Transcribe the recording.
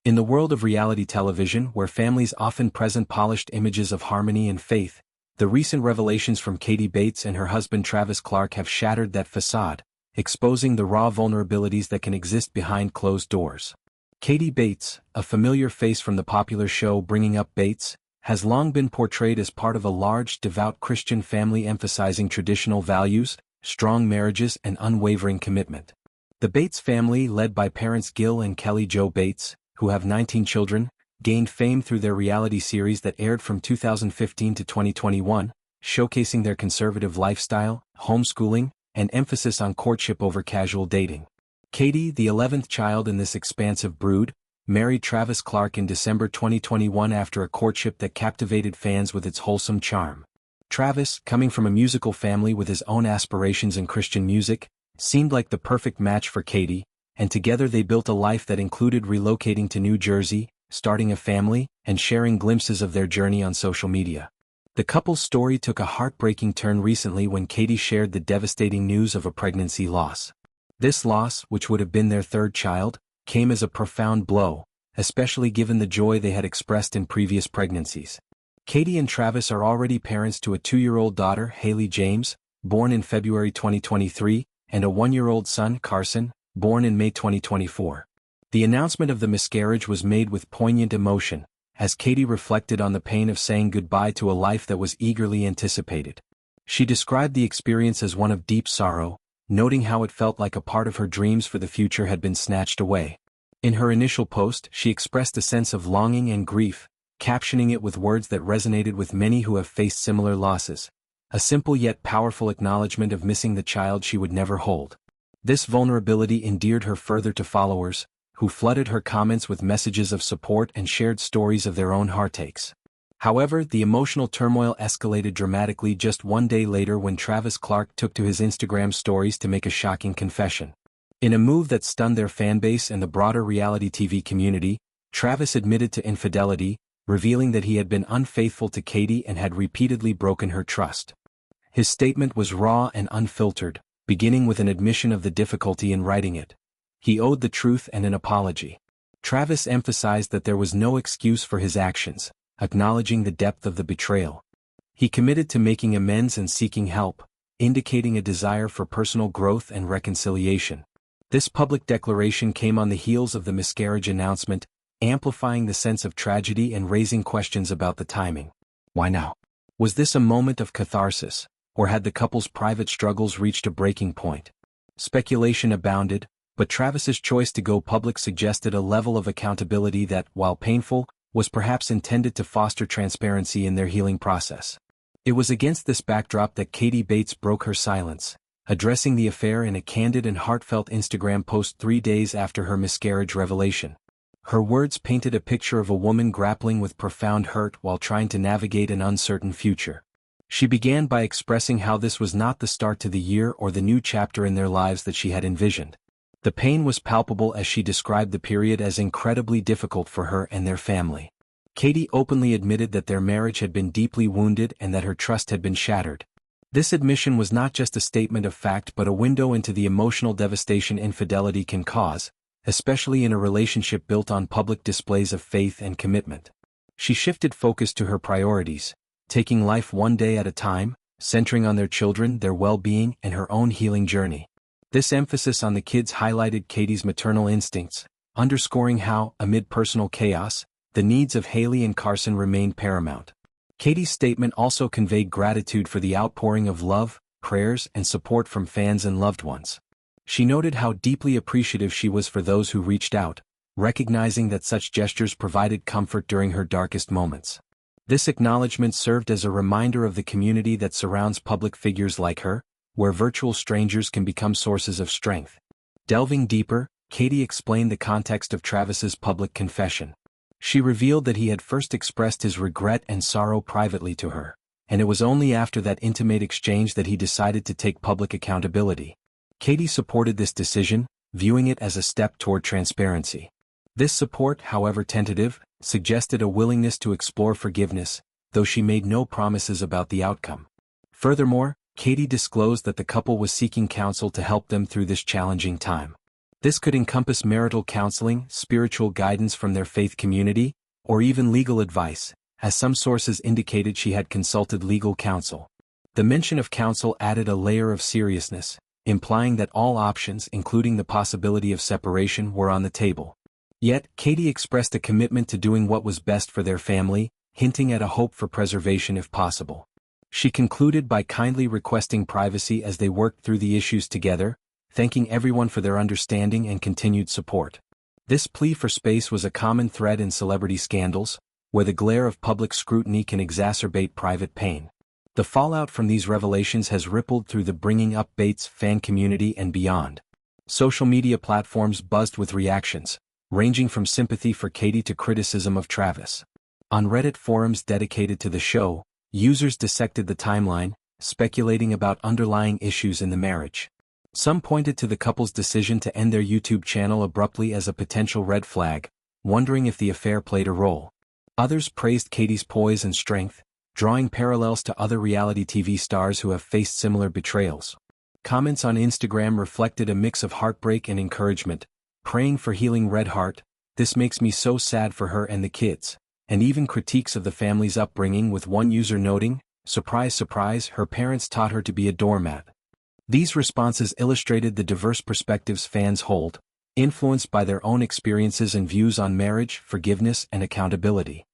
In the world of reality television, where families often present polished images of harmony and faith, the recent revelations from Katie Bates and her husband Travis Clark have shattered that facade, exposing the raw vulnerabilities that can exist behind closed doors. Katie Bates, a familiar face from the popular show Bringing Up Bates, has long been portrayed as part of a large, devout Christian family emphasizing traditional values, strong marriages, and unwavering commitment. The Bates family, led by parents Gil and Kelly Jo Bates, who have 19 children, gained fame through their reality series that aired from 2015 to 2021, showcasing their conservative lifestyle, homeschooling, and emphasis on courtship over casual dating. Katie, the 11th child in this expansive brood, married Travis Clark in December 2021 after a courtship that captivated fans with its wholesome charm. Travis, coming from a musical family with his own aspirations in Christian music, seemed like the perfect match for Katie, and together they built a life that included relocating to New Jersey, starting a family, and sharing glimpses of their journey on social media. The couple's story took a heartbreaking turn recently when Katie shared the devastating news of a pregnancy loss. This loss, which would have been their third child, came as a profound blow, especially given the joy they had expressed in previous pregnancies. Katie and Travis are already parents to a 2-year-old daughter, Haley James, born in February 2023, and a 1-year-old son, Carson, born in May 2024. The announcement of the miscarriage was made with poignant emotion, as Katie reflected on the pain of saying goodbye to a life that was eagerly anticipated. She described the experience as one of deep sorrow, noting how it felt like a part of her dreams for the future had been snatched away. In her initial post, she expressed a sense of longing and grief, captioning it with words that resonated with many who have faced similar losses. A simple yet powerful acknowledgement of missing the child she would never hold. This vulnerability endeared her further to followers, who flooded her comments with messages of support and shared stories of their own heartaches. However, the emotional turmoil escalated dramatically just one day later when Travis Clark took to his Instagram stories to make a shocking confession. In a move that stunned their fanbase and the broader reality TV community, Travis admitted to infidelity, revealing that he had been unfaithful to Katie and had repeatedly broken her trust. His statement was raw and unfiltered, beginning with an admission of the difficulty in writing it. He owed the truth and an apology. Travis emphasized that there was no excuse for his actions, acknowledging the depth of the betrayal. He committed to making amends and seeking help, indicating a desire for personal growth and reconciliation. This public declaration came on the heels of the miscarriage announcement, amplifying the sense of tragedy and raising questions about the timing. Why now? Was this a moment of catharsis, or had the couple's private struggles reached a breaking point? Speculation abounded, but Travis's choice to go public suggested a level of accountability that, while painful, was perhaps intended to foster transparency in their healing process. It was against this backdrop that Katie Bates broke her silence, addressing the affair in a candid and heartfelt Instagram post 3 days after her miscarriage revelation. Her words painted a picture of a woman grappling with profound hurt while trying to navigate an uncertain future. She began by expressing how this was not the start to the year or the new chapter in their lives that she had envisioned. The pain was palpable as she described the period as incredibly difficult for her and their family. Katie openly admitted that their marriage had been deeply wounded and that her trust had been shattered. This admission was not just a statement of fact but a window into the emotional devastation infidelity can cause, especially in a relationship built on public displays of faith and commitment. She shifted focus to her priorities, taking life one day at a time, centering on their children, their well-being, and her own healing journey. This emphasis on the kids highlighted Katie's maternal instincts, underscoring how, amid personal chaos, the needs of Haley and Carson remained paramount. Katie's statement also conveyed gratitude for the outpouring of love, prayers, and support from fans and loved ones. She noted how deeply appreciative she was for those who reached out, recognizing that such gestures provided comfort during her darkest moments. This acknowledgement served as a reminder of the community that surrounds public figures like her, where virtual strangers can become sources of strength. Delving deeper, Katie explained the context of Travis's public confession. She revealed that he had first expressed his regret and sorrow privately to her, and it was only after that intimate exchange that he decided to take public accountability. Katie supported this decision, viewing it as a step toward transparency. This support, however tentative, suggested a willingness to explore forgiveness, though she made no promises about the outcome. Furthermore, Katie disclosed that the couple was seeking counsel to help them through this challenging time. This could encompass marital counseling, spiritual guidance from their faith community, or even legal advice, as some sources indicated she had consulted legal counsel. The mention of counsel added a layer of seriousness, implying that all options, including the possibility of separation, were on the table. Yet, Katie expressed a commitment to doing what was best for their family, hinting at a hope for preservation if possible. She concluded by kindly requesting privacy as they worked through the issues together, thanking everyone for their understanding and continued support. This plea for space was a common thread in celebrity scandals, where the glare of public scrutiny can exacerbate private pain. The fallout from these revelations has rippled through the Bringing Up Bates fan community and beyond. Social media platforms buzzed with reactions, ranging from sympathy for Katie to criticism of Travis. On Reddit forums dedicated to the show, users dissected the timeline, speculating about underlying issues in the marriage. Some pointed to the couple's decision to end their YouTube channel abruptly as a potential red flag, wondering if the affair played a role. Others praised Katie's poise and strength, drawing parallels to other reality TV stars who have faced similar betrayals. Comments on Instagram reflected a mix of heartbreak and encouragement, praying for healing red heart, "This makes me so sad for her and the kids," and even critiques of the family's upbringing, with one user noting, "Surprise, surprise, her parents taught her to be a doormat." These responses illustrated the diverse perspectives fans hold, influenced by their own experiences and views on marriage, forgiveness, and accountability.